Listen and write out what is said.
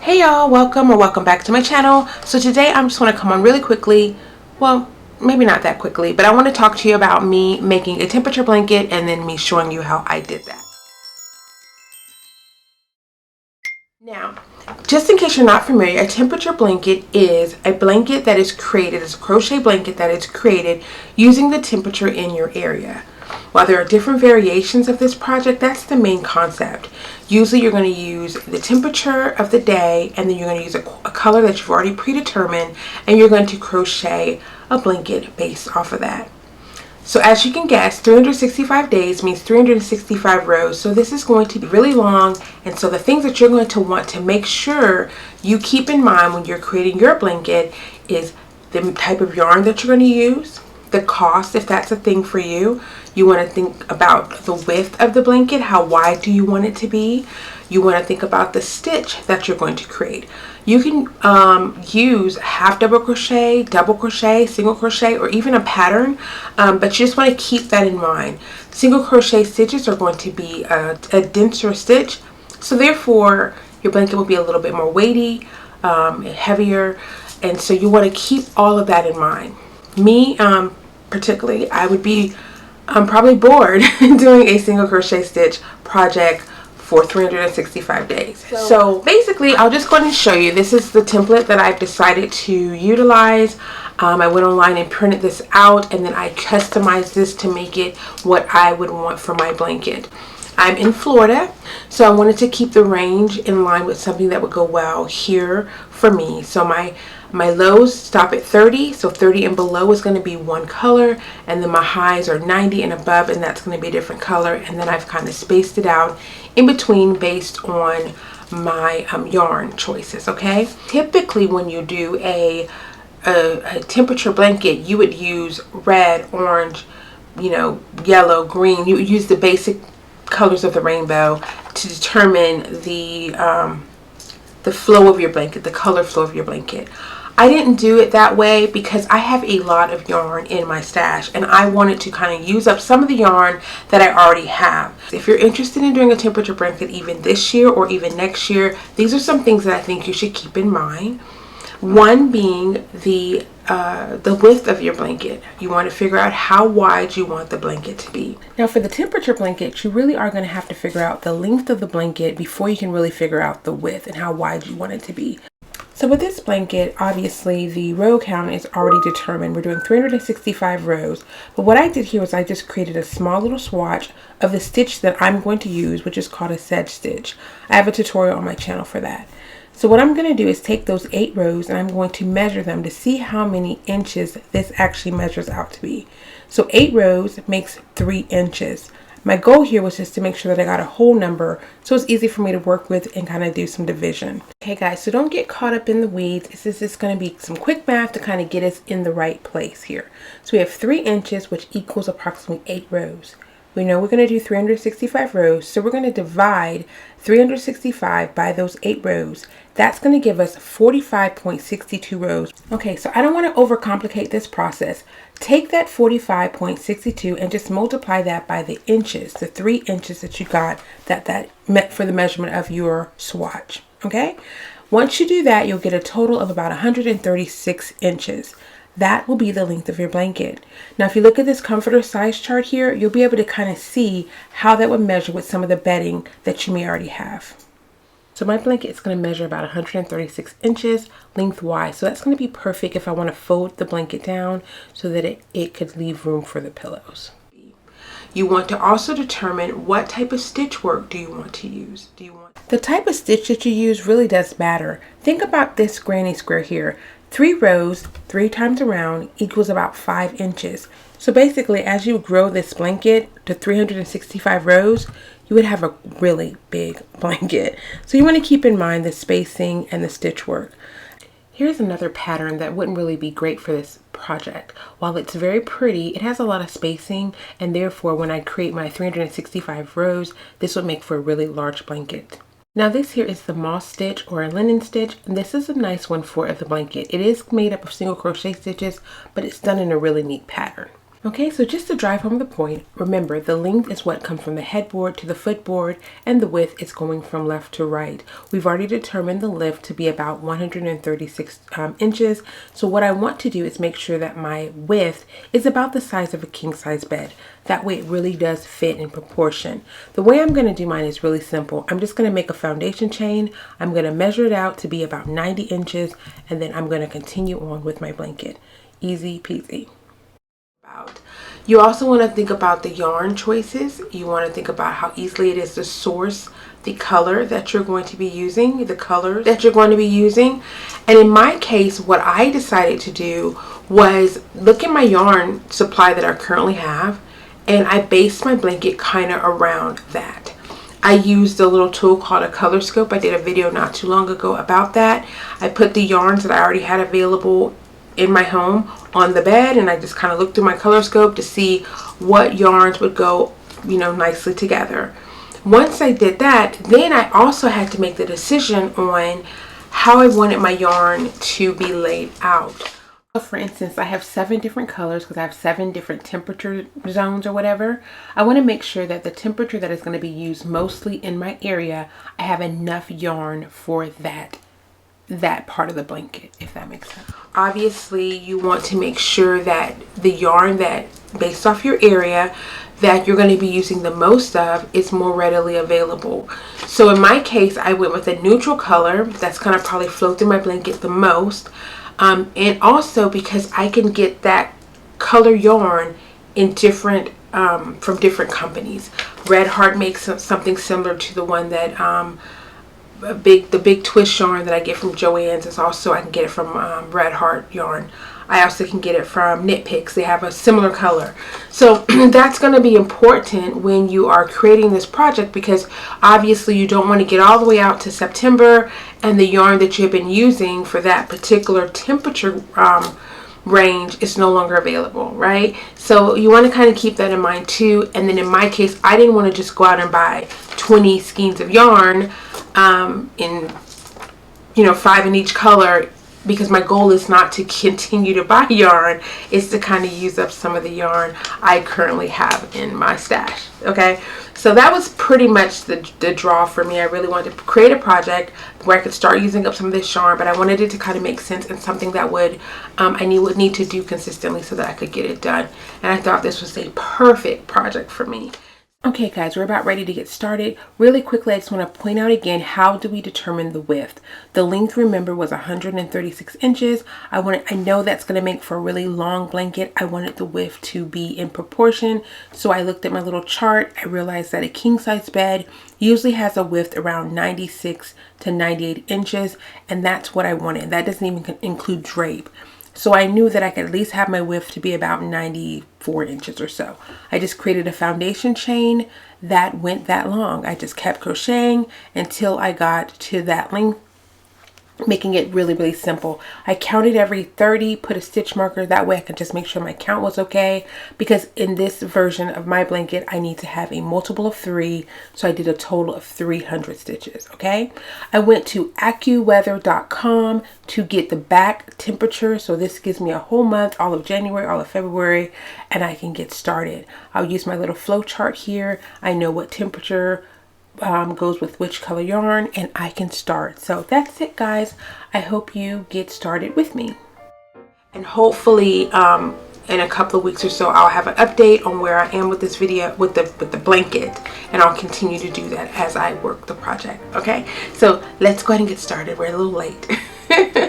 Hey y'all, welcome or welcome back to my channel. So today I'm just want to come on really quickly, well maybe not that quickly, but I want to talk to you about me making a temperature blanket and then me showing you how I did that. Now, just in case you're not familiar, a temperature blanket is a blanket that is created, it's a crochet blanket that is created using the temperature in your area. While there are different variations of this project, that's the main concept. Usually you're going to use the temperature of the day, and then you're going to use a color that you've already predetermined, and you're going to crochet a blanket based off of that. So as you can guess, 365 days means 365 rows. So this is going to be really long. And so the things that you're going to want to make sure you keep in mind when you're creating your blanket is the type of yarn that you're going to use, the cost, if that's a thing for you. You want to think about the width of the blanket. How wide do you want it to be? You want to think about the stitch that you're going to create. You can use half double crochet, double crochet, single crochet, or even a pattern, but you just want to keep that in mind. Single crochet stitches are going to be a denser stitch, so therefore your blanket will be a little bit more weighty, heavier, and so you want to keep all of that in mind. Me, particularly, I would be probably bored doing a single crochet stitch project for 365 days. So basically, I'll just go ahead and show you. This is the template that I've decided to utilize. I went online and printed this out, and then I customized this to make it what I would want for my blanket. I'm in Florida, so I wanted to keep the range in line with something that would go well here for me. So my lows stop at 30, so 30 and below is going to be one color, and then my highs are 90 and above, and that's going to be a different color. And then I've kind of spaced it out in between based on my yarn choices. Okay, typically when you do a temperature blanket, you would use red, orange, yellow, green. You would use the basic colors of the rainbow to determine the flow of your blanket, the color flow of your blanket. I didn't do it that way because I have a lot of yarn in my stash, and I wanted to kind of use up some of the yarn that I already have. If you're interested in doing a temperature blanket even this year or even next year, these are some things that I think you should keep in mind. One being the width of your blanket. You want to figure out how wide you want the blanket to be. Now for the temperature blanket, you really are going to have to figure out the length of the blanket before you can really figure out the width and how wide you want it to be. So with this blanket, obviously the row count is already determined. We're doing 365 rows. But what I did here was I just created a small little swatch of the stitch that I'm going to use, which is called a sedge stitch. I have a tutorial on my channel for that. So what I'm going to do is take those 8 rows and I'm going to measure them to see how many inches this actually measures out to be. So 8 rows makes 3 inches. My goal here was just to make sure that I got a whole number so it's easy for me to work with and kind of do some division. Okay guys, so don't get caught up in the weeds. This is just going to be some quick math to kind of get us in the right place here. So we have 3 inches, which equals approximately 8 rows. We know we're going to do 365 rows, so we're going to divide 365 by those 8 rows. That's going to give us 45.62 rows. Okay, so I don't want to overcomplicate this process. Take that 45.62 and just multiply that by the inches, the 3 inches that you got that meant for the measurement of your swatch. Okay, once you do that, you'll get a total of about 136 inches. That will be the length of your blanket. Now, if you look at this comforter size chart here, you'll be able to kind of see how that would measure with some of the bedding that you may already have. So my blanket is going to measure about 136 inches lengthwise. So that's going to be perfect if I want to fold the blanket down so that it could leave room for the pillows. You want to also determine what type of stitch work do you want to use. The type of stitch that you use really does matter. Think about this granny square here. 3 rows, 3 times around equals about 5 inches. So basically, as you grow this blanket to 365 rows, you would have a really big blanket. So you want to keep in mind the spacing and the stitch work. Here's another pattern that wouldn't really be great for this project. While it's very pretty, it has a lot of spacing, and therefore when I create my 365 rows, this would make for a really large blanket. Now this here is the moss stitch or a linen stitch, and this is a nice one for the blanket. It is made up of single crochet stitches, but it's done in a really neat pattern. Okay, so just to drive home the point, remember the length is what comes from the headboard to the footboard, and the width is going from left to right. We've already determined the lift to be about 136 inches. So what I want to do is make sure that my width is about the size of a king size bed. That way it really does fit in proportion. The way I'm going to do mine is really simple. I'm just going to make a foundation chain. I'm going to measure it out to be about 90 inches, and then I'm going to continue on with my blanket. Easy peasy. You also want to think about the yarn choices. You want to think about how easily it is to source the color that you're going to be using, the colors that you're going to be using. And in my case, what I decided to do was look at my yarn supply that I currently have, and I based my blanket kind of around that. I used a little tool called a color scope. I did a video not too long ago about that. I put the yarns that I already had available in my home on the bed, and I just kind of looked through my color scope to see what yarns would go, you know, nicely together. Once I did that, then I also had to make the decision on how I wanted my yarn to be laid out. So for instance, I have 7 different colors because I have 7 different temperature zones or whatever. I want to make sure that the temperature that is going to be used mostly in my area, I have enough yarn for that part of the blanket, if that makes sense. Obviously, you want to make sure that the yarn that, based off your area, that you're going to be using the most of is more readily available. So in my case, I went with a neutral color that's going to probably flow through my blanket the most. And also because I can get that color yarn in different from different companies. Red Heart makes something similar to the one that the big twist yarn that I get from Joann's is also, I can get it from Red Heart yarn. I also can get it from Knit Picks. They have a similar color. So that's going to be important when you are creating this project, because obviously you don't want to get all the way out to September and the yarn that you've been using for that particular temperature range is no longer available, right? So you want to kind of keep that in mind too. And then in my case, I didn't want to just go out and buy 20 skeins of yarn in, you know, 5 in each color, because my goal is not to continue to buy yarn, is to kind of use up some of the yarn I currently have in my stash. Okay, so that was pretty much the draw for me. I really wanted to create a project where I could start using up some of this yarn, but I wanted it to kind of make sense and something that would would need to do consistently so that I could get it done. And I thought this was a perfect project for me. Okay guys, we're about ready to get started. Really quickly, I just want to point out again, how do we determine the width? The length, remember, was 136 inches. I know that's going to make for a really long blanket. I wanted the width to be in proportion. So I looked at my little chart. I realized that a king size bed usually has a width around 96 to 98 inches. And that's what I wanted. That doesn't even include drape. So I knew that I could at least have my width to be about 94 inches or so. I just created a foundation chain that went that long. I just kept crocheting until I got to that length, making it really, really simple. I counted every 30, put a stitch marker. That way I could just make sure my count was okay, because in this version of my blanket, I need to have a multiple of 3. So I did a total of 300 stitches, okay? I went to AccuWeather.com to get the back temperature. So this gives me a whole month, all of January, all of February, and I can get started. I'll use my little flow chart here. I know what temperature goes with which color yarn, and I can start. So that's it guys. I hope you get started with me, and hopefully in a couple of weeks or so I'll have an update on where I am with this video with the blanket, and I'll continue to do that as I work the project. Okay, so let's go ahead and get started. We're a little late.